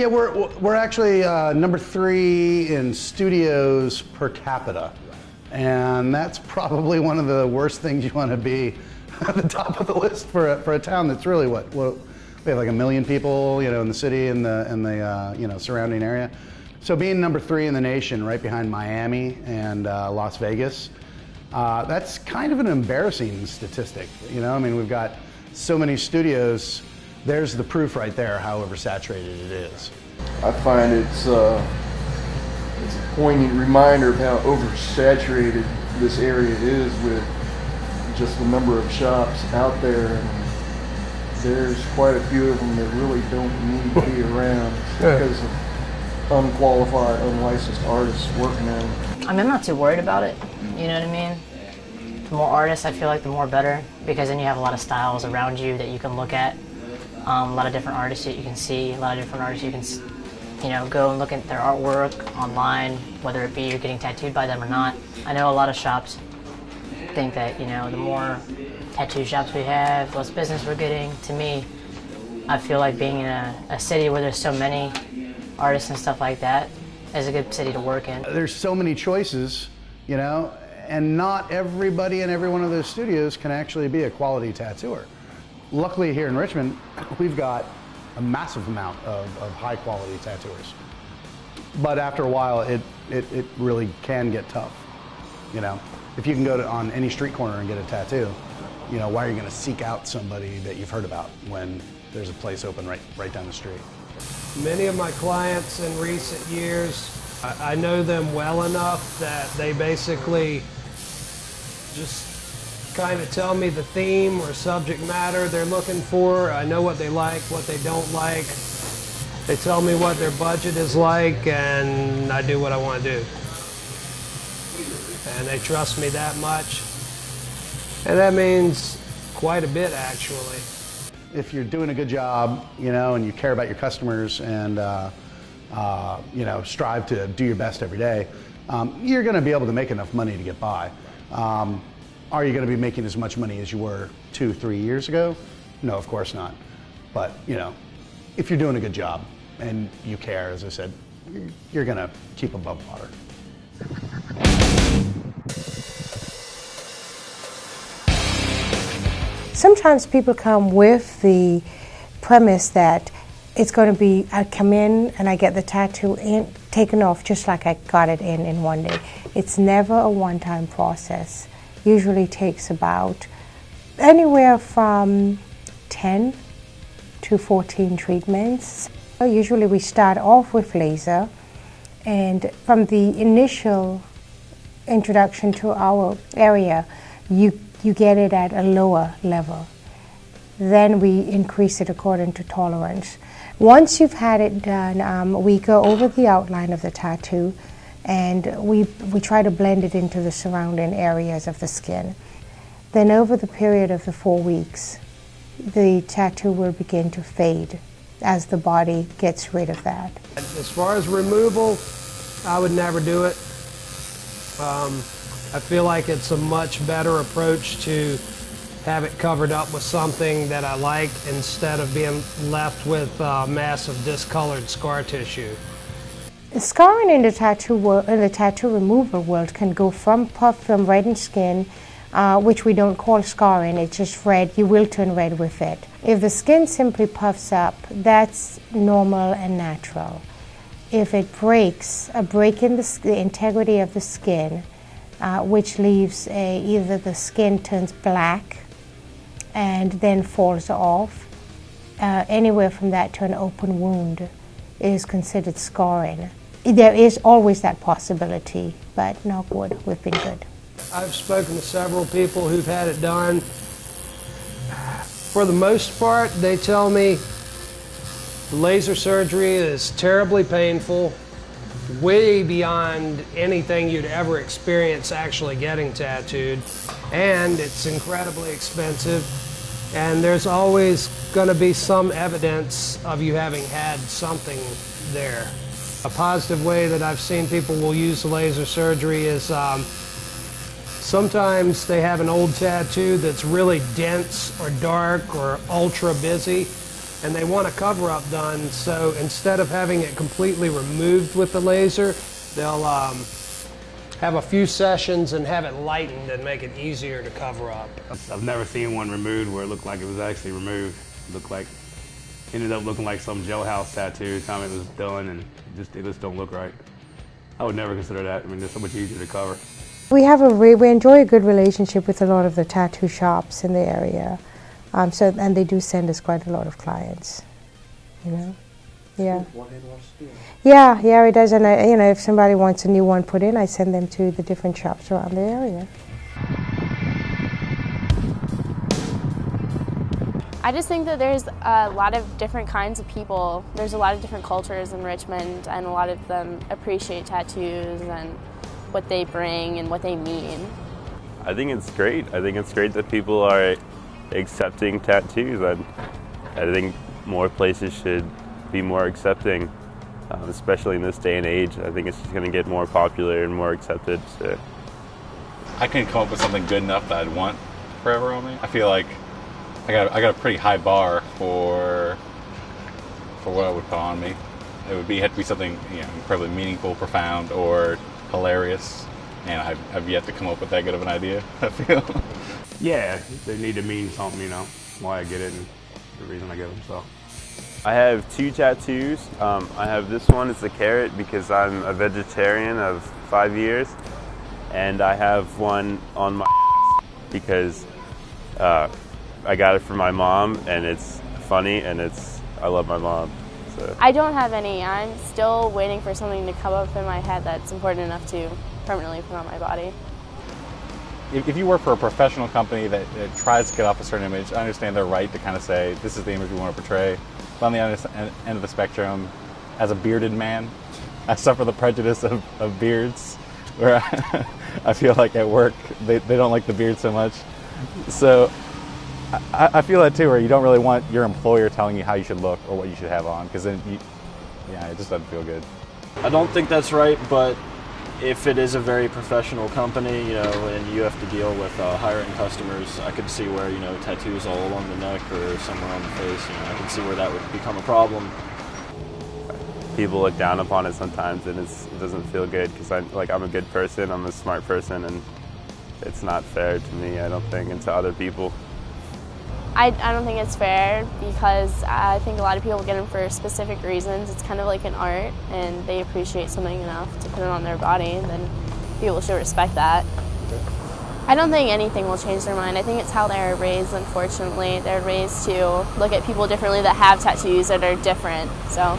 Yeah, we're actually number 3 in studios per capita, and that's probably one of the worst things you want to be at the top of the list for a town that's really what we have like 1 million people, in the city and the surrounding area. So being number 3 in the nation, right behind Miami and Las Vegas, that's kind of an embarrassing statistic. I mean, we've got so many studios. There's the proof right there, how oversaturated it is. I find it's a poignant reminder of how oversaturated this area is with just the number of shops out there. And there's quite a few of them that really don't need to be around because of unqualified, unlicensed artists working at them. I mean, I'm not too worried about it, you know what I mean? The more artists, I feel like the more better, because then you have a lot of styles around you that you can look at. A lot of different artists that you can see, a lot of different artists you can, go and look at their artwork online, whether it be you're getting tattooed by them or not. I know a lot of shops think that, the more tattoo shops we have, the less business we're getting. To me, I feel like being in a city where there's so many artists and stuff like that is a good city to work in. There's so many choices, and not everybody in every one of those studios can actually be a quality tattooer. Luckily here in Richmond, we've got a massive amount of high quality tattooers. But after a while, it really can get tough. If you can go on any street corner and get a tattoo, why are you going to seek out somebody that you've heard about when there's a place open right down the street? Many of my clients in recent years, I know them well enough that they basically just kind of tell me the theme or subject matter they're looking for. I know what they like, what they don't like. They tell me what their budget is like, and I do what I want to do. And they trust me that much. And that means quite a bit, actually. If you're doing a good job, and you care about your customers and, strive to do your best every day, you're going to be able to make enough money to get by. Are you going to be making as much money as you were 2-3 years ago? No, of course not. But, if you're doing a good job and you care, as I said, you're going to keep above water. Sometimes people come with the premise that it's going to be, I come in and I get the tattoo taken off just like I got it in one day. It's never a one-time process. Usually takes about anywhere from 10 to 14 treatments. Usually we start off with laser, and from the initial introduction to our area, you get it at a lower level. Then we increase it according to tolerance. Once you've had it done, we go over the outline of the tattoo, and we try to blend it into the surrounding areas of the skin. Then over the period of the 4 weeks, the tattoo will begin to fade as the body gets rid of that. As far as removal, I would never do it. I feel like it's a much better approach to have it covered up with something that I like instead of being left with massive discolored scar tissue. Scarring in the tattoo removal world can go from puff from reddened skin, which we don't call scarring, it's just red. You will turn red with it. If the skin simply puffs up, that's normal and natural. If it breaks, a break in the integrity of the skin, which leaves either the skin turns black and then falls off, anywhere from that to an open wound is considered scarring. There is always that possibility, but knock wood, we've been good. I've spoken to several people who've had it done. For the most part, they tell me laser surgery is terribly painful, way beyond anything you'd ever experience actually getting tattooed, and it's incredibly expensive, and there's always going to be some evidence of you having had something there. A positive way that I've seen people will use laser surgery is sometimes they have an old tattoo that's really dense or dark or ultra busy, and they want a cover-up done, so instead of having it completely removed with the laser, they'll have a few sessions and have it lightened and make it easier to cover up. I've never seen one removed where it looked like it was actually removed. It looked like, ended up looking like some jailhouse tattoo time it was done, and it just don't look right. I would never consider that. I mean, it's so much easier to cover. We enjoy a good relationship with a lot of the tattoo shops in the area. And they do send us quite a lot of clients, you know. Yeah. Yeah, it does. And you know, if somebody wants a new one put in, I send them to the different shops around the area. I just think that there's a lot of different kinds of people. There's a lot of different cultures in Richmond, and a lot of them appreciate tattoos and what they bring and what they mean. I think it's great. I think it's great that people are accepting tattoos. I think more places should be more accepting, especially in this day and age. I think it's just going to get more popular and more accepted. So. I couldn't come up with something good enough that I'd want forever on me. I feel like I got a pretty high bar for what I would put on me. It would have to be something, you know, incredibly meaningful, profound, or hilarious. And I've yet to come up with that good of an idea, I feel. Yeah, they need to mean something, you know, why I get it and the reason I get them, so. I have 2 tattoos. I have this one, it's a carrot because I'm a vegetarian of 5 years. And I have one on my ass because I got it from my mom, and it's funny, and I love my mom. So. I don't have any. I'm still waiting for something to come up in my head that's important enough to permanently put on my body. If you work for a professional company that tries to get off a certain image, I understand their right to kind of say, this is the image we want to portray. But on the other end of the spectrum, as a bearded man, I suffer the prejudice of beards, where I feel like at work they don't like the beard so much. So I feel that too, where you don't really want your employer telling you how you should look or what you should have on, because then it just doesn't feel good. I don't think that's right, but if it is a very professional company, you know, and you have to deal with hiring customers, I could see where, you know, tattoos all along the neck or somewhere on the face, you know, I can see where that would become a problem. People look down upon it sometimes, and it doesn't feel good because I'm a good person, I'm a smart person, and it's not fair to me, I don't think, and to other people. I don't think it's fair because I think a lot of people get them for specific reasons. It's kind of like an art, and they appreciate something enough to put it on their body, and then people should respect that. I don't think anything will change their mind. I think it's how they're raised, unfortunately. They're raised to look at people differently that have tattoos that are different. So